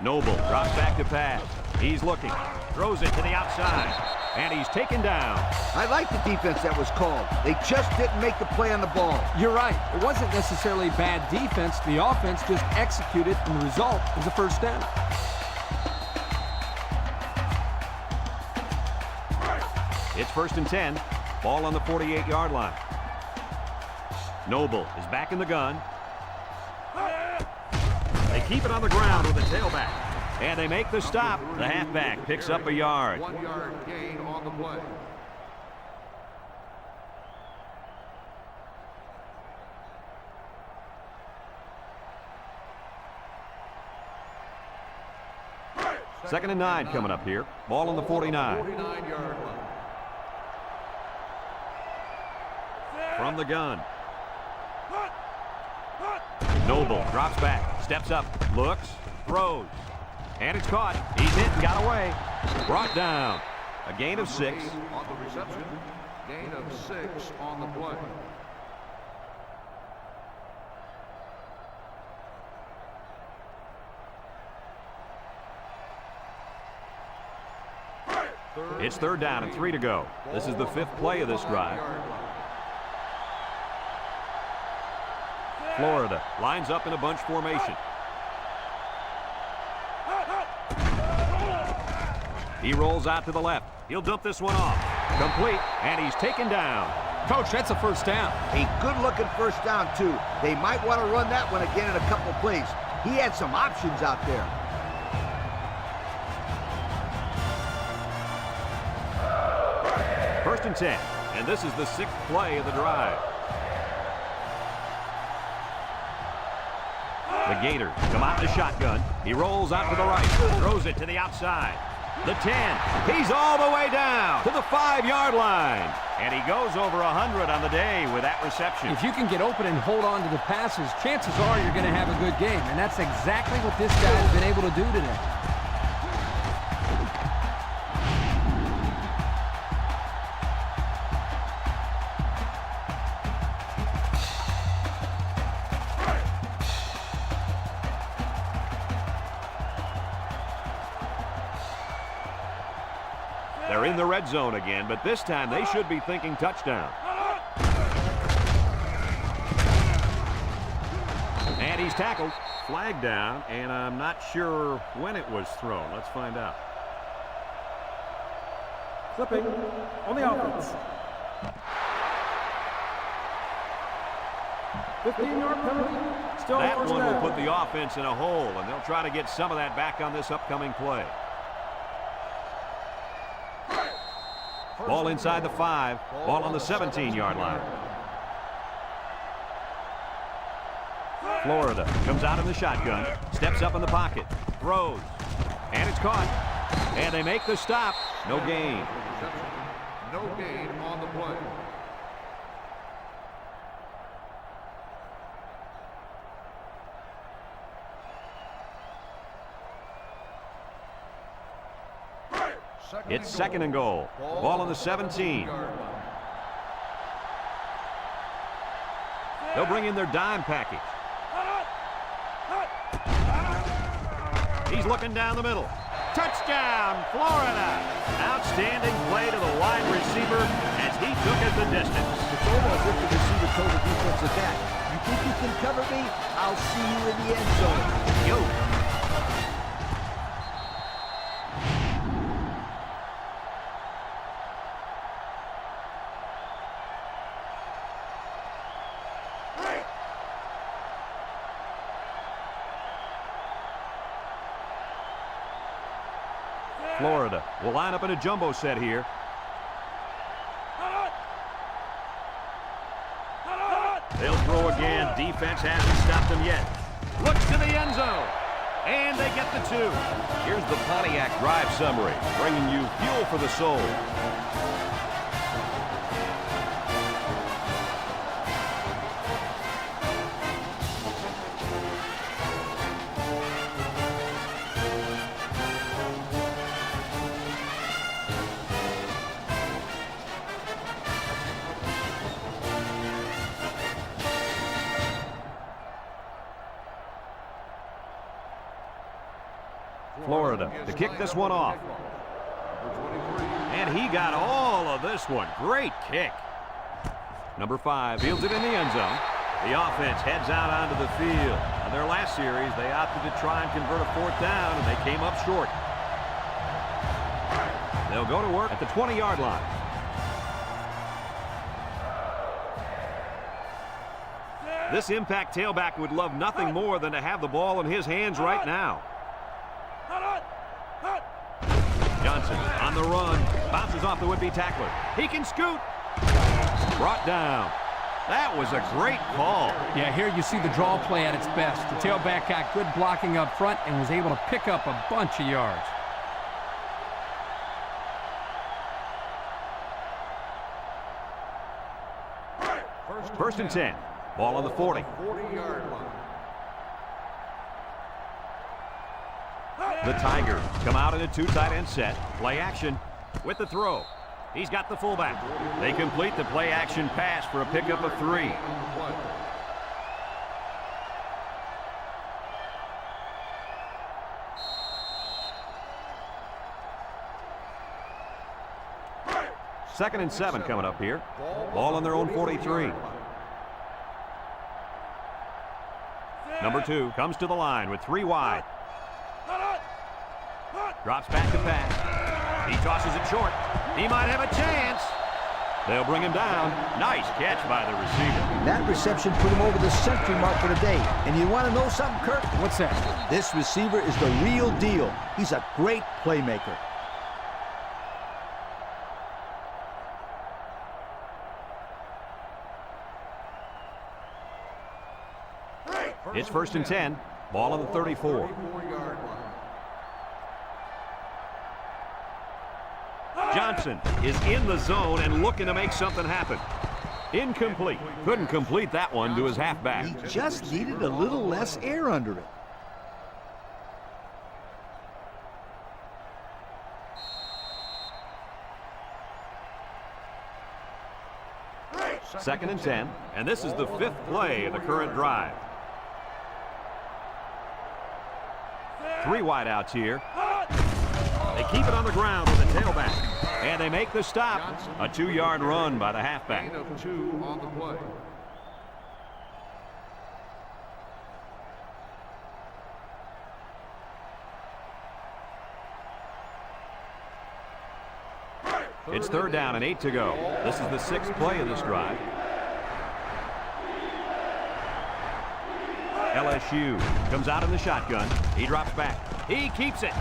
Noble drops back to pass. He's looking. Throws it to the outside. And he's taken down. I like the defense that was called. They just didn't make the play on the ball. You're right. It wasn't necessarily bad defense. The offense just executed, and the result is a first down. It's 1st and 10. Ball on the 48-yard line. Noble is back in the gun. They keep it on the ground with the tailback. And they make the stop. The halfback picks up a yard. 1-yard gain on the play. Second and 9 coming up here. Ball on the 49. 49-yard line. From the gun. Noble drops back, steps up, looks, throws. And it's caught. He's hit and got away. Brought down. A gain of 6. On the reception. Gain of 6 on the play. It's 3rd down and 3 to go. This is the 5th play of this drive. Florida lines up in a bunch formation. He rolls out to the left. He'll dump this one off. Complete, and he's taken down. Coach, that's a first down. A good-looking first down, too. They might want to run that one again in a couple plays. He had some options out there. First and 10, and this is the 6th play of the drive. The Gators come out in the shotgun. He rolls out to the right, throws it to the outside. The 10, he's all the way down to the 5-yard line. And he goes over 100 on the day with that reception. If you can get open and hold on to the passes, chances are you're going to have a good game. And that's exactly what this guy's been able to do today. They're in the red zone again, but this time they should be thinking touchdown. And he's tackled. Flag down, and I'm not sure when it was thrown. Let's find out. Flipping on the offense. 15-yard penalty. Still That first one will down. put the offense in a hole, and they'll try to get some of that back on this upcoming play. Ball inside the 5. Ball on the 17-yard line. Florida comes out in the shotgun, steps up in the pocket, throws, and it's caught. And they make the stop. No gain. No gain on the play. It's second and goal. Ball on the 17. They'll bring in their dime package. He's looking down the middle. Touchdown, Florida! Outstanding play to the wide receiver as he took it the distance. It's almost if the receiver told the defensive back, "You think you can cover me? I'll see you in the end zone." Yo. Florida will line up in a jumbo set here. They'll throw again. Defense hasn't stopped them yet. Looks to the end zone. And they get the 2. Here's the Pontiac drive summary, bringing you fuel for the soul. Florida to kick this one off. And he got all of this one. Great kick. Number 5 fields it in the end zone. The offense heads out onto the field. On their last series, they opted to try and convert a 4th down, and they came up short. They'll go to work at the 20-yard line. This impact tailback would love nothing more than to have the ball in his hands right now. Johnson on the run. Bounces off the would-be tackler. He can scoot. Brought down. That was a great call. Yeah, here you see the draw play at its best. The tailback got good blocking up front and was able to pick up a bunch of yards. First and 10. Ball on the 40. 40-yard line. The Tigers come out in a 2 tight end set. Play action with the throw. He's got the fullback. They complete the play action pass for a pickup of 3. Second and 7 coming up here. Ball on their own 43. Number 2 comes to the line with 3 wide. Drops back to pass. He tosses it short. He might have a chance. They'll bring him down. Nice catch by the receiver. That reception put him over the century mark for the day. And you want to know something, Kirk? What's that? This receiver is the real deal. He's a great playmaker. It's first and 10. Ball on the 34. 34-yard line. Johnson is in the zone and looking to make something happen. Incomplete. Couldn't complete that one to his halfback. He just needed a little less air under it. Second and 10, and this is the 5th play of the current drive. 3 wideouts here. They keep it on the ground with the tailback, and they make the stop. A 2-yard run by the halfback. Gain of 2 on the play. It's 3rd down and 8 to go. This is the 6th play of this drive. LSU comes out in the shotgun. He drops back. He keeps it.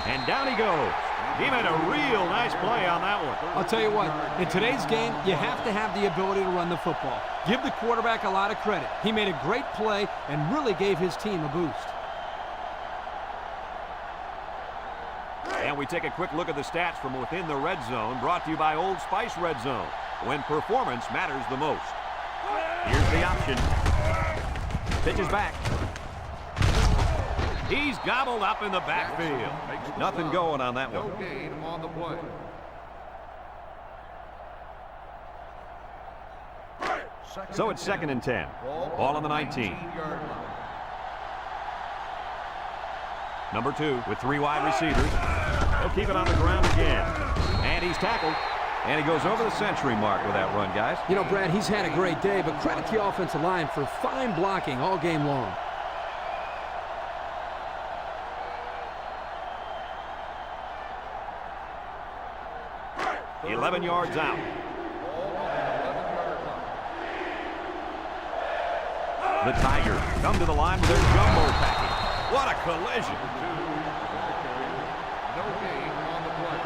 And down he goes. He made a real nice play on that one. I'll tell you what, in today's game, you have to have the ability to run the football. Give the quarterback a lot of credit. He made a great play and really gave his team a boost. And we take a quick look at the stats from within the red zone, brought to you by Old Spice Red Zone, when performance matters the most. Here's the option. Pitches back. He's gobbled up in the backfield. Nothing going on that one. No gain on the play. So it's 2nd and 10. Ball on the 19. 19-yard line. Number 2 with 3 wide receivers. He'll keep it on the ground again. And he's tackled. And he goes over the century mark with that run, guys. You know, Brad, he's had a great day, but credit the offensive line for fine blocking all game long. He 11 yards out. The Tigers come to the line with their jumbo package. What a collision. No gain on the play.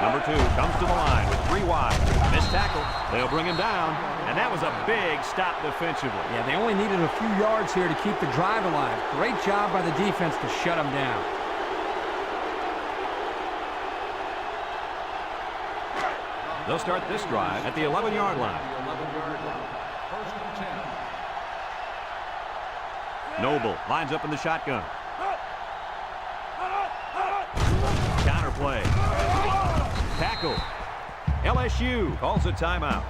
Number 2 comes to the line with 3 wide. Missed tackle. They'll bring him down. And that was a big stop defensively. Yeah, they only needed a few yards here to keep the drive alive. Great job by the defense to shut them down. They'll start this drive at the 11-yard line. 11-yard line. 1st and 10. Noble lines up in the shotgun. Counter play. Tackle. LSU calls a timeout.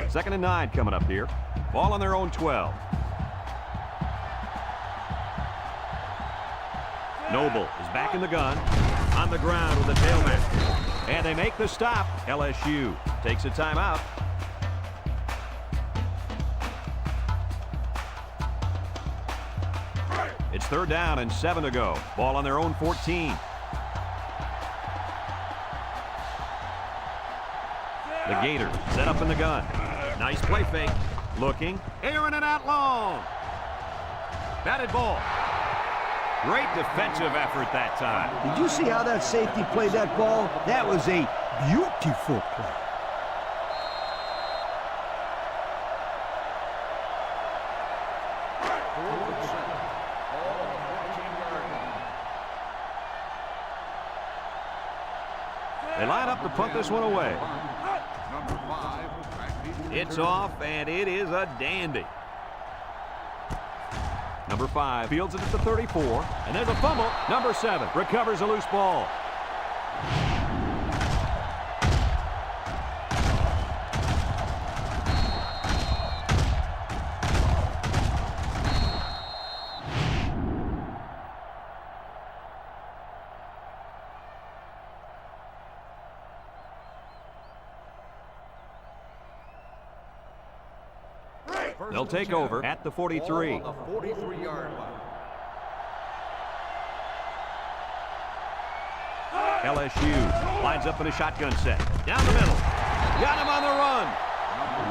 Second and 9 coming up here. Ball on their own 12. Noble is back in the gun. On the ground with the tailback. And they make the stop. LSU takes a timeout. It's 3rd down and 7 to go. Ball on their own 14. The Gators set up in the gun. Nice play fake. Looking. Airing it out long. Batted ball. Great defensive effort that time. Did you see how that safety played that ball? That was a beautiful play. They line up to punt this one away. Number 5. It's off, and it is a dandy. Number 5 fields it at the 34, and there's a fumble. Number 7 recovers a loose ball. They'll take over at the 43. Ball on the 43-yard line. LSU lines up in a shotgun set. Down the middle. Got him on the run.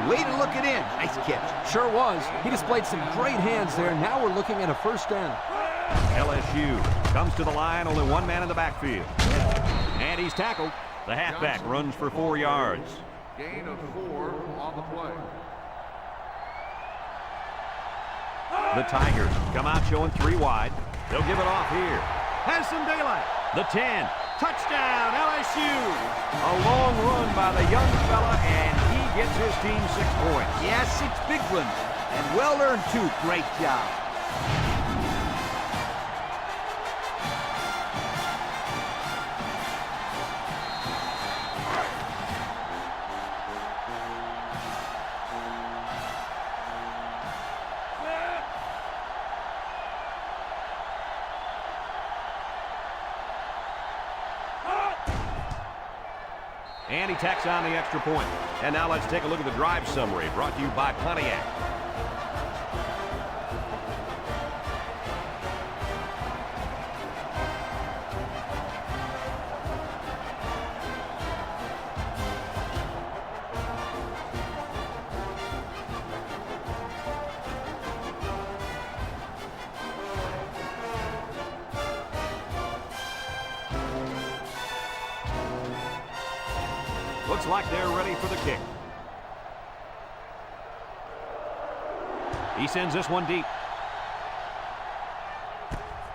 Way to look it in. Nice catch. Sure was. He displayed some great hands there. Now we're looking at a 1st down. LSU comes to the line, only 1 man in the backfield. And he's tackled. The halfback runs for 4 yards. Gain of 4 on the play. The Tigers come out showing 3 wide. They'll give it off here. Has some daylight. The 10. Touchdown, LSU. A long run by the young fella, and he gets his team 6 points. Yeah, 6 big ones. And well earned, too. Great job. And he tacks on the extra point. And now let's take a look at the drive summary brought to you by Pontiac. Looks like they're ready for the kick. He sends this one deep.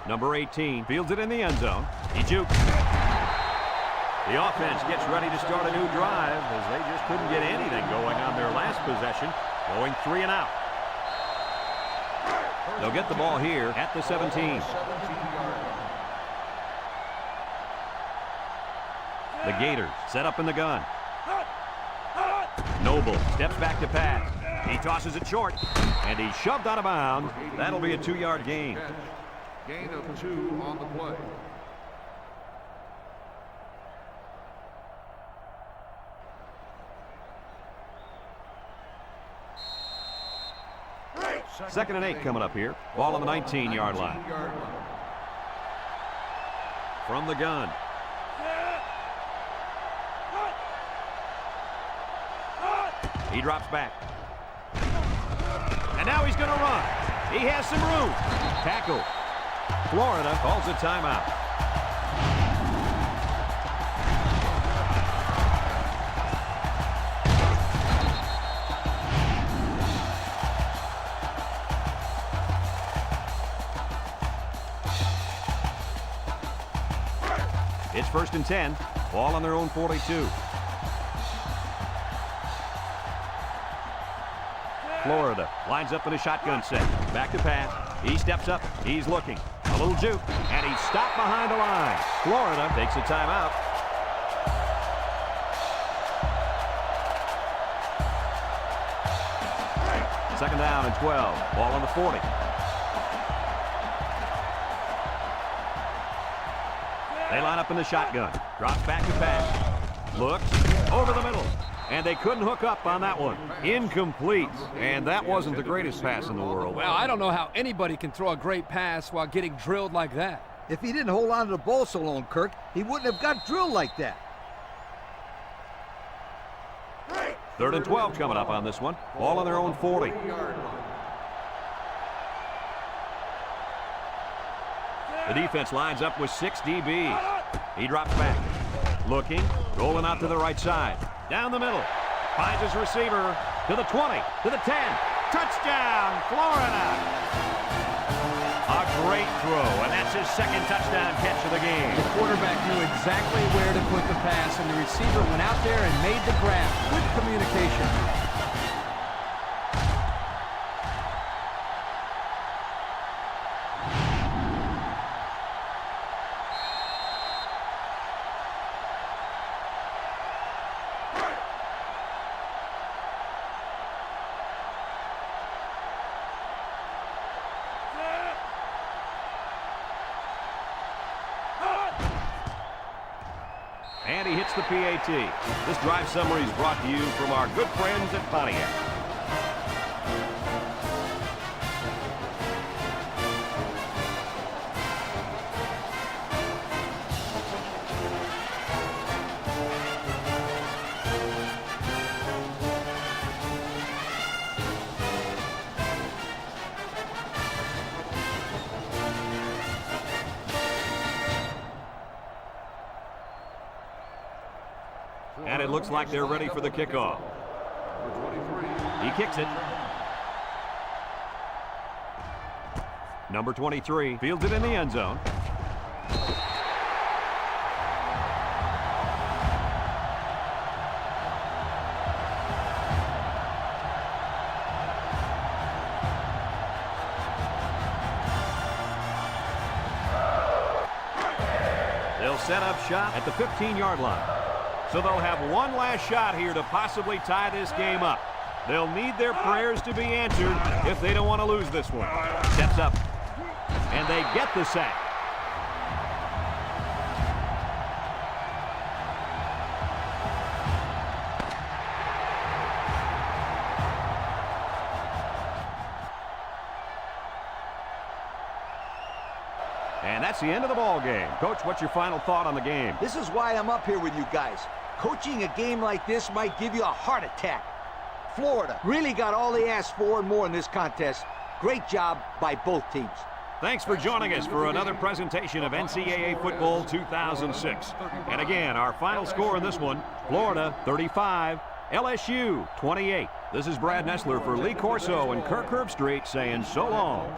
Number 18 fields it in the end zone. He jukes. The offense gets ready to start a new drive as they just couldn't get anything going on their last possession, going 3 and out. They'll get the ball here at the 17. The Gators set up in the gun. Noble steps back to pass. He tosses it short, and he's shoved out of bounds. That'll be a 2-yard gain. Gain of 2 on the play. Second and 8 coming up here. Ball on the 19-yard line. From the gun. He drops back. And now he's going to run. He has some room. Tackle. Florida calls a timeout. It's 1st and 10. Ball on their own 42. Florida lines up in a shotgun set. Back to pass. He steps up. He's looking. A little juke. And he's stopped behind the line. Florida takes a timeout. Second down and 12. Ball on the 40. They line up in the shotgun. Drops back to pass. Looks over the middle. And they couldn't hook up on that one. Incomplete. And that wasn't the greatest pass in the world. Well, I don't know how anybody can throw a great pass while getting drilled like that. If he didn't hold on to the ball so long, Kirk, he wouldn't have got drilled like that. 3rd and 12 coming up on this one. Ball on their own 40. The defense lines up with 6 DBs. He drops back. Looking. Rolling out to the right side. Down the middle. Finds his receiver. To the 20. To the 10. Touchdown, Florida. A great throw, and that's his second touchdown catch of the game. The quarterback knew exactly where to put the pass, and the receiver went out there and made the grab. Good communication. And he hits the PAT. This drive summary is brought to you from our good friends at Pontiac. And it looks like they're ready for the kickoff. He kicks it. Number 23 fields it in the end zone. They'll set up shop at the 15-yard line. So they'll have one last shot here to possibly tie this game up. They'll need their prayers to be answered if they don't want to lose this one. Steps up. And they get the sack. And that's the end of the ball game. Coach, what's your final thought on the game? This is why I'm up here with you guys. Coaching a game like this might give you a heart attack. Florida really got all they asked for and more in this contest. Great job by both teams. Thanks for joining us for another presentation of NCAA Football 2006. And again, our final score in this one, Florida 35, LSU 28. This is Brad Nessler for Lee Corso and Kirk Herbstreit saying so long.